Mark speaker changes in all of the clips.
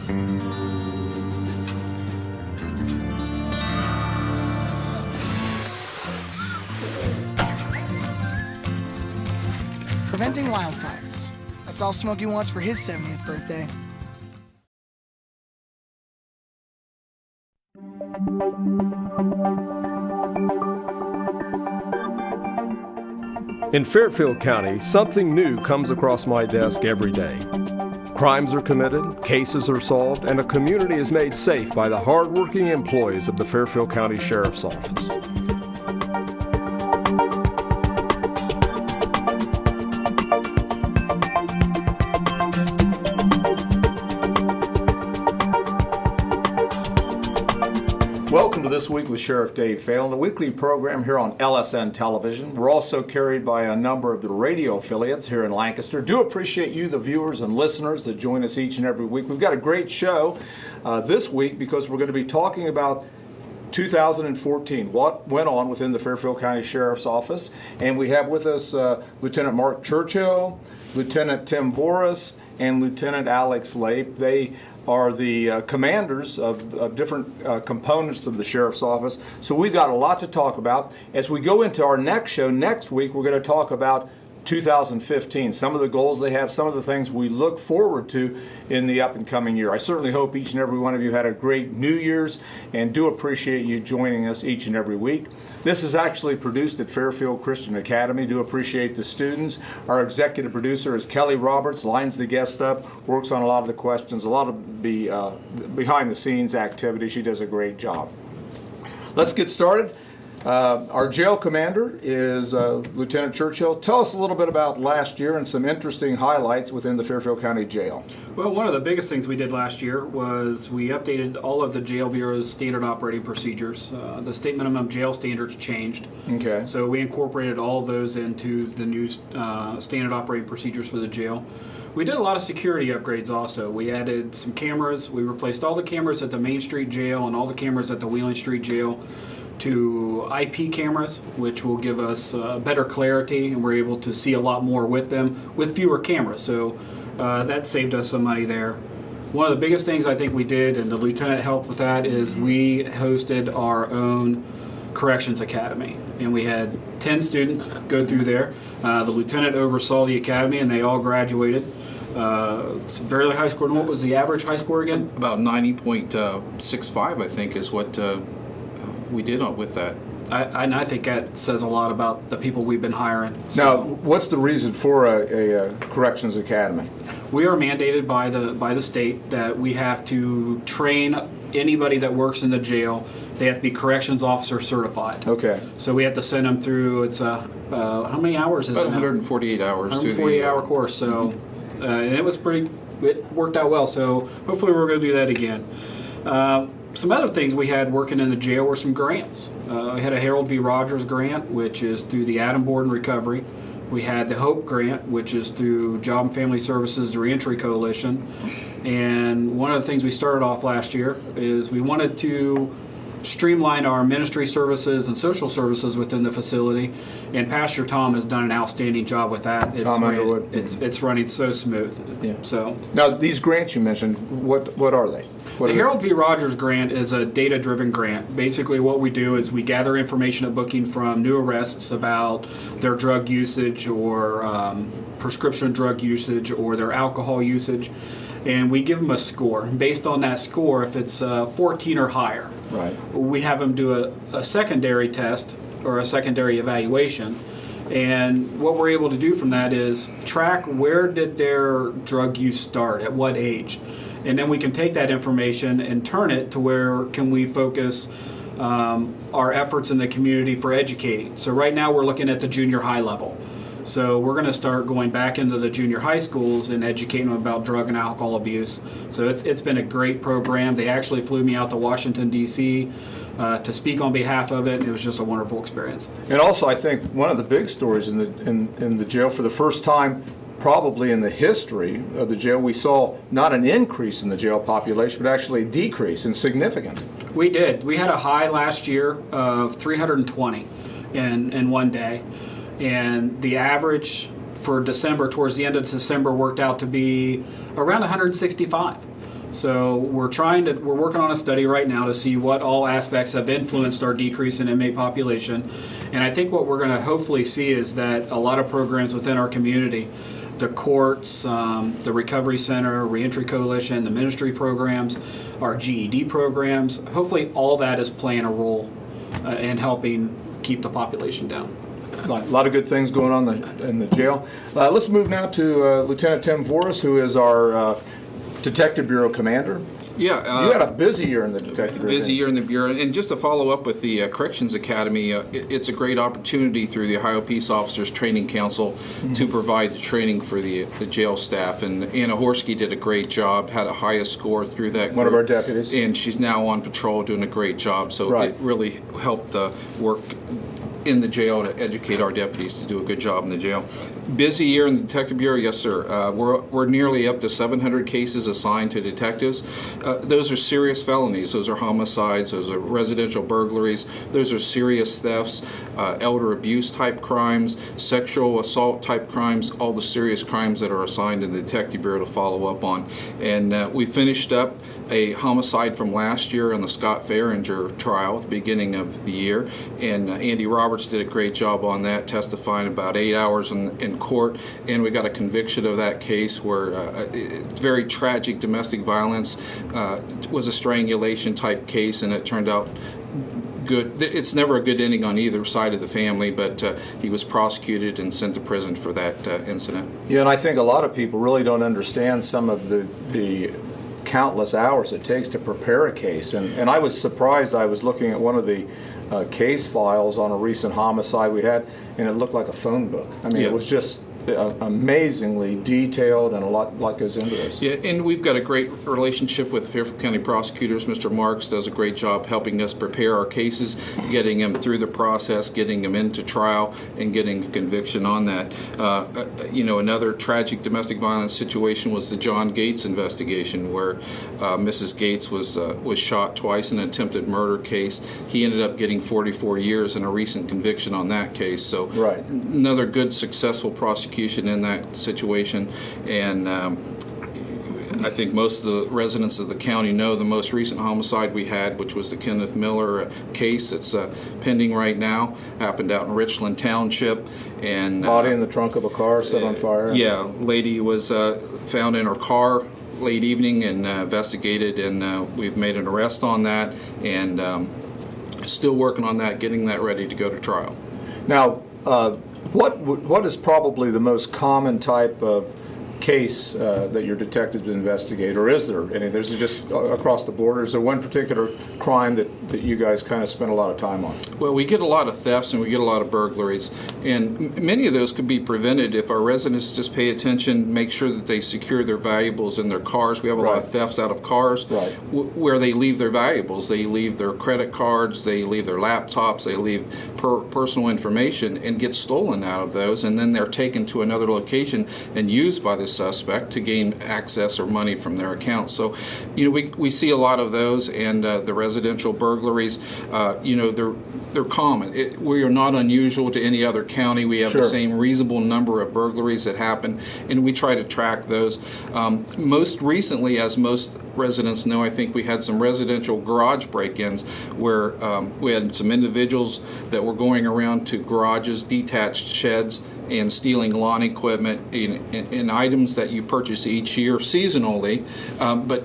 Speaker 1: Preventing wildfires. That's all Smokey wants for his 70th birthday.
Speaker 2: In Fairfield County, something new comes across my desk every day. Crimes are committed, cases are solved, and a community is made safe by the hardworking employees of the Fairfield County Sheriff's Office. Welcome to This Week with Sheriff Dave Phelan, a weekly program here on LSN Television. We're also carried by a number of the radio affiliates here in Lancaster. Do appreciate you, the viewers and listeners that join us each and every week. We've got a great show this week because we're going to be talking about 2014, what went on within the Fairfield County Sheriff's Office. And we have with us Lieutenant Mark Churchill, Lieutenant Tim Voris, and Lieutenant Alex Lape. They are the commanders of different components of the Sheriff's Office. So we've got a lot to talk about. As we go into our next show, next week, we're going to talk about 2015, some of the goals they have, some of the things we look forward to in the up and coming year. I certainly hope each and every one of you had a great New Year's and do appreciate you joining us each and every week. This is actually produced at Fairfield Christian Academy. Do appreciate the students. Our executive producer is Kelly Roberts, lines the guests up, works on a lot of the questions, a lot of the behind the scenes activity. She does a great job. Let's get started. Our jail commander is Lieutenant Churchill. Tell us a little bit about last year and some interesting highlights within the Fairfield County Jail.
Speaker 3: Well, one of the biggest things we did last year was we updated all of the Jail Bureau's standard operating procedures. The state minimum jail standards changed.
Speaker 2: Okay.
Speaker 3: So we incorporated all of those into the new standard operating procedures for the jail. We did a lot of security upgrades also. We added some cameras. We replaced all the cameras at the Main Street Jail and all the cameras at the Wheeling Street Jail to IP cameras, which will give us better clarity, and we're able to see a lot more with them with fewer cameras. So that saved us some money there. One of the biggest things I think we did, and the lieutenant helped with that, is we hosted our own Corrections Academy. And we had 10 students go through there. The lieutenant oversaw the academy, and they all graduated. It's Fairfield High Score. And what was the average high score again?
Speaker 4: About 90.65, I think, is what we did with that.
Speaker 3: I think that says a lot about the people we've been hiring.
Speaker 2: So. Now, what's the reason for a Corrections Academy?
Speaker 3: We are mandated by the state that we have to train anybody that works in the jail. They have to be corrections officer certified.
Speaker 2: Okay.
Speaker 3: So we have to send them through. It's how many hours is
Speaker 4: about
Speaker 3: it?
Speaker 4: 148 hours.
Speaker 3: 148-hour course. So, and it worked out well. So hopefully we're going to do that again. Some other things we had working in the jail were some grants. We had a Harold V. Rogers grant, which is through the Adam Board and Recovery. We had the HOPE grant, which is through Job and Family Services, the Reentry Coalition. And one of the things we started off last year is we wanted to streamline our ministry services and social services within the facility, and Pastor Tom has done an outstanding job with that.
Speaker 2: Tom Underwood.
Speaker 3: It's running so smooth.
Speaker 2: Yeah.
Speaker 3: So
Speaker 2: now these grants you mentioned, what are they?
Speaker 3: The Harold V. Rogers grant is a data-driven grant. Basically what we do is we gather information at booking from new arrests about their drug usage or prescription drug usage or their alcohol usage, and we give them a score. Based on that score, if it's 14 or higher,
Speaker 2: right,
Speaker 3: we have them do a secondary test or a secondary evaluation. And what we're able to do from that is track where did their drug use start, at what age. And then we can take that information and turn it to where can we focus our efforts in the community for educating. So right now we're looking at the junior high level. So we're going to start going back into the junior high schools and educating them about drug and alcohol abuse. So it's been a great program. They actually flew me out to Washington, D.C. To speak on behalf of it, and it was just a wonderful experience.
Speaker 2: And also I think one of the big stories in the jail, for the first time probably in the history of the jail, we saw not an increase in the jail population, but actually a decrease, and significant.
Speaker 3: We did. We had a high last year of 320 in one day, and the average for December, towards the end of December, worked out to be around 165. So we're working on a study right now to see what all aspects have influenced our decrease in inmate population. And I think what we're going to hopefully see is that a lot of programs within our community, the courts, the Recovery Center, Reentry Coalition, the ministry programs, our GED programs, hopefully all that is playing a role in helping keep the population down.
Speaker 2: A lot of good things going on in the jail. Let's move now to Lieutenant Tim Forrest, who is our Detective Bureau Commander.
Speaker 4: Yeah,
Speaker 2: you had a busy year in the Detective Bureau.
Speaker 4: Busy year in the Bureau, and just to follow up with the Corrections Academy, it's a great opportunity through the Ohio Peace Officers Training Council to provide the training for the jail staff. And Anna Horsky did a great job, had a highest score through that group.
Speaker 2: One of our deputies.
Speaker 4: And she's now on patrol doing a great job. So
Speaker 2: right.
Speaker 4: It really helped work in the jail to educate our deputies to do a good job in the jail. Busy year in the Detective Bureau, yes sir. We're nearly up to 700 cases assigned to detectives. Those are serious felonies. Those are homicides. Those are residential burglaries. Those are serious thefts, elder abuse type crimes, sexual assault type crimes, all the serious crimes that are assigned to the Detective Bureau to follow up on. And we finished up a homicide from last year on the Scott Fahringer trial at the beginning of the year, and Andy Roberts did a great job on that, testifying about 8 hours in court, and we got a conviction of that case where very tragic domestic violence was a strangulation type case, and it turned out good. It's never a good ending on either side of the family, but he was prosecuted and sent to prison for that incident.
Speaker 2: Yeah, and I think a lot of people really don't understand some of the countless hours it takes to prepare a case. And I was surprised. I was looking at one of the case files on a recent homicide we had, and it looked like a phone book. I mean,
Speaker 4: yeah.
Speaker 2: It was just amazingly detailed, and a lot goes into this.
Speaker 4: Yeah, and we've got a great relationship with Fairfield County prosecutors. Mr. Marks does a great job helping us prepare our cases, getting them through the process, getting them into trial, and getting a conviction on that. Another tragic domestic violence situation was the John Gates investigation, where Mrs. Gates was shot twice in an attempted murder case. He ended up getting 44 years and a recent conviction on that case. So
Speaker 2: right.
Speaker 4: Another good, successful prosecution in that situation, and I think most of the residents of the county know the most recent homicide we had, which was the Kenneth Miller case that's pending right now. Happened out in Richland Township, and
Speaker 2: body in the trunk of a car set on fire.
Speaker 4: Yeah, lady was found in her car late evening and investigated, and we've made an arrest on that, and still working on that, getting that ready to go to trial.
Speaker 2: Now, what is probably the most common type of case that your detectives investigate, or is there any? There's just across the board. Is there one particular crime that you guys kind of spend a lot of time on?
Speaker 4: Well, we get a lot of thefts and we get a lot of burglaries, and many of those could be prevented if our residents just pay attention, make sure that they secure their valuables in their cars. We have a lot of thefts out of cars where they leave their valuables. They leave their credit cards, they leave their laptops, they leave personal information, and get stolen out of those, and then they're taken to another location and used by the suspect to gain access or money from their account. So, we see a lot of those, and the residential burglaries, they're common. We are not unusual to any other county. We have the same reasonable number of burglaries that happen, and we try to track those. Most recently, as most residents know, I think we had some residential garage break-ins where we had some individuals that were going around to garages, detached sheds, and stealing lawn equipment in items that you purchase each year seasonally, but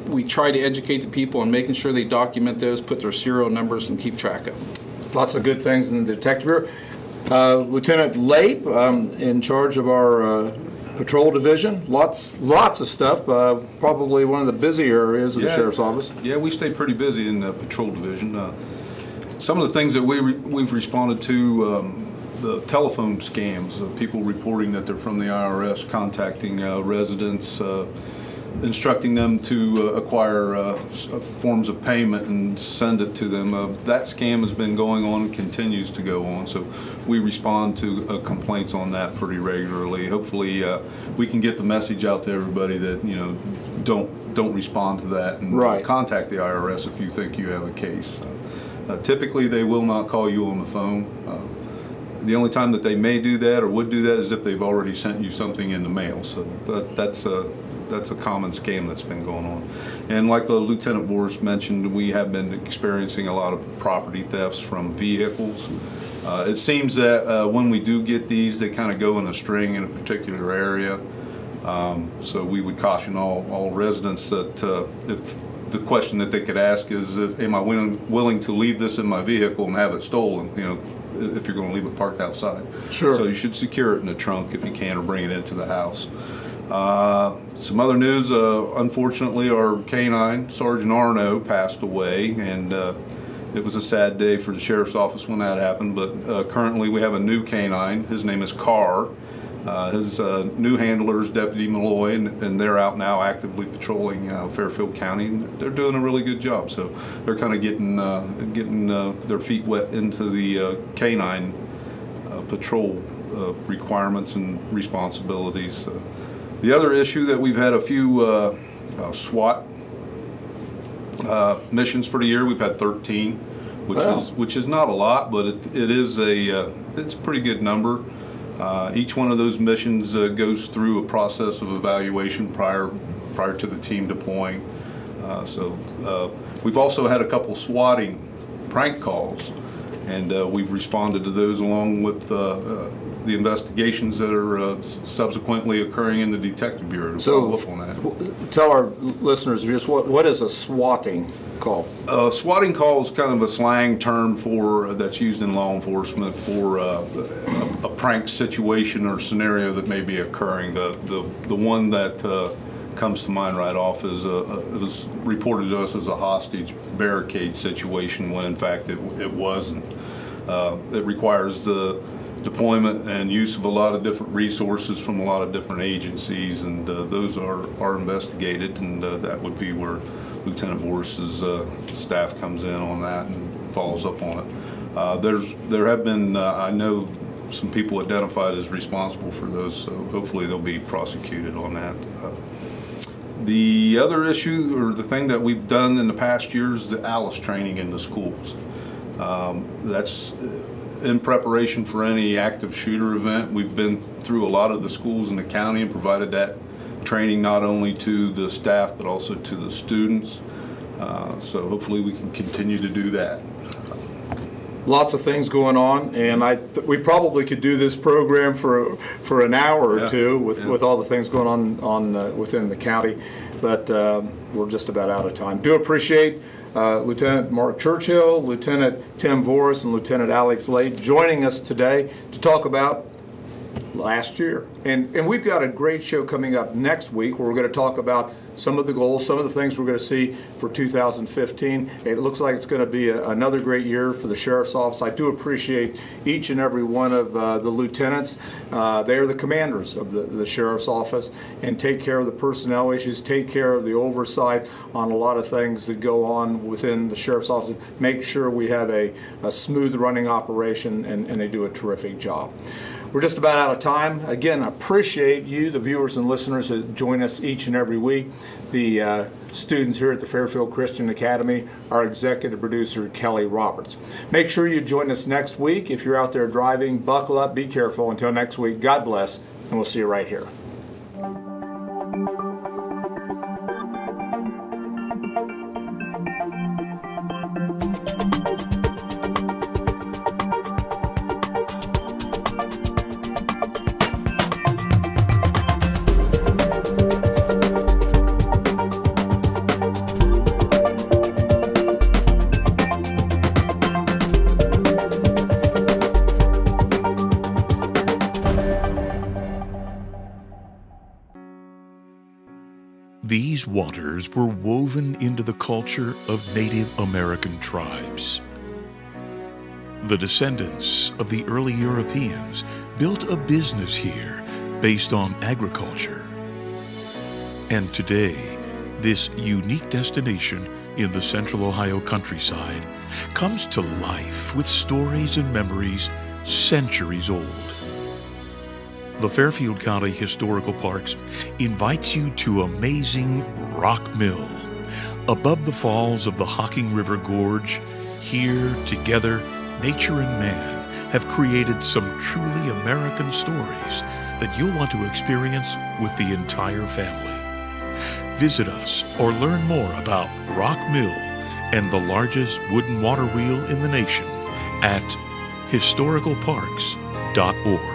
Speaker 4: we try to educate the people on making sure they document those, put their serial numbers, and keep track of them.
Speaker 2: Lots of good things in the Detective Bureau. Lieutenant Lape, in charge of our patrol division. Lots of stuff. Probably one of the busier areas of the Sheriff's Office.
Speaker 5: Yeah, we stay pretty busy in the patrol division. Some of the things that we've responded to, the telephone scams, people reporting that they're from the IRS, contacting residents, instructing them to acquire forms of payment and send it to them. That scam has been going on and continues to go on, so we respond to complaints on that pretty regularly. Hopefully we can get the message out to everybody that don't respond to that, and contact the IRS if you think you have a case. Typically they will not call you on the phone. The only time that they may do that or would do that is if they've already sent you something in the mail. So that's that's a common scam that's been going on. And like Lieutenant Boris mentioned, we have been experiencing a lot of property thefts from vehicles. It seems that when we do get these, they kind of go in a string in a particular area. So we would caution all residents that if the question that they could ask is, am I willing to leave this in my vehicle and have it stolen? You know, if you're going to leave it parked outside.
Speaker 2: Sure.
Speaker 5: So you should secure it in the trunk if you can, or bring it into the house. Some other news, unfortunately, our K-9, Sergeant Arno, passed away, and it was a sad day for the Sheriff's Office when that happened, but currently we have a new K-9. His name is Carr. His new handler is Deputy Malloy, and they're out now actively patrolling Fairfield County. And they're doing a really good job, so they're kind of getting their feet wet into the K-9 patrol requirements and responsibilities. The other issue that we've had a few SWAT missions for the year. We've had 13, which is not a lot, but it's a pretty good number. Each one of those missions goes through a process of evaluation prior to the team deploying. We've also had a couple swatting prank calls, and we've responded to those along with the investigations that are subsequently occurring in the Detective Bureau to follow up on that.
Speaker 2: Tell our listeners just what is a swatting call?
Speaker 5: Swatting call is kind of a slang term that's used in law enforcement for a prank situation or scenario that may be occurring. The one that comes to mind right off is it was reported to us as a hostage barricade situation when in fact it wasn't. It requires the deployment and use of a lot of different resources from a lot of different agencies, and those are investigated, and that would be where Lieutenant Boris's staff comes in on that and follows up on it. There have been, I know, some people identified as responsible for those, so hopefully they'll be prosecuted on that. The other issue, or the thing that we've done in the past years, is the ALICE training in the schools. That's in preparation for any active shooter event. We've been through a lot of the schools in the county and provided that training not only to the staff but also to the students. So hopefully we can continue to do that.
Speaker 2: Lots of things going on, and we probably could do this program for an hour or two with all the things going on within the county, but we're just about out of time. Do appreciate Lieutenant Mark Churchill, Lieutenant Tim Voris, and Lieutenant Alex Lade joining us today to talk about last year. And we've got a great show coming up next week where we're going to talk about some of the goals, some of the things we're going to see for 2015. It looks like it's going to be another great year for the Sheriff's Office. I do appreciate each and every one of the lieutenants. They are the commanders of the Sheriff's Office and take care of the personnel issues, take care of the oversight on a lot of things that go on within the Sheriff's Office, make sure we have a smooth running operation, and they do a terrific job. We're just about out of time. Again, I appreciate you, the viewers and listeners that join us each and every week. The students here at the Fairfield Christian Academy, our executive producer, Kelly Roberts. Make sure you join us next week. If you're out there driving, buckle up, be careful. Until next week, God bless, and we'll see you right here.
Speaker 6: These waters were woven into the culture of Native American tribes. The descendants of the early Europeans built a business here based on agriculture. And today, this unique destination in the central Ohio countryside comes to life with stories and memories centuries old. The Fairfield County Historical Parks invites you to amazing Rock Mill. Above the falls of the Hocking River Gorge, here together, nature and man have created some truly American stories that you'll want to experience with the entire family. Visit us or learn more about Rock Mill and the largest wooden water wheel in the nation at historicalparks.org.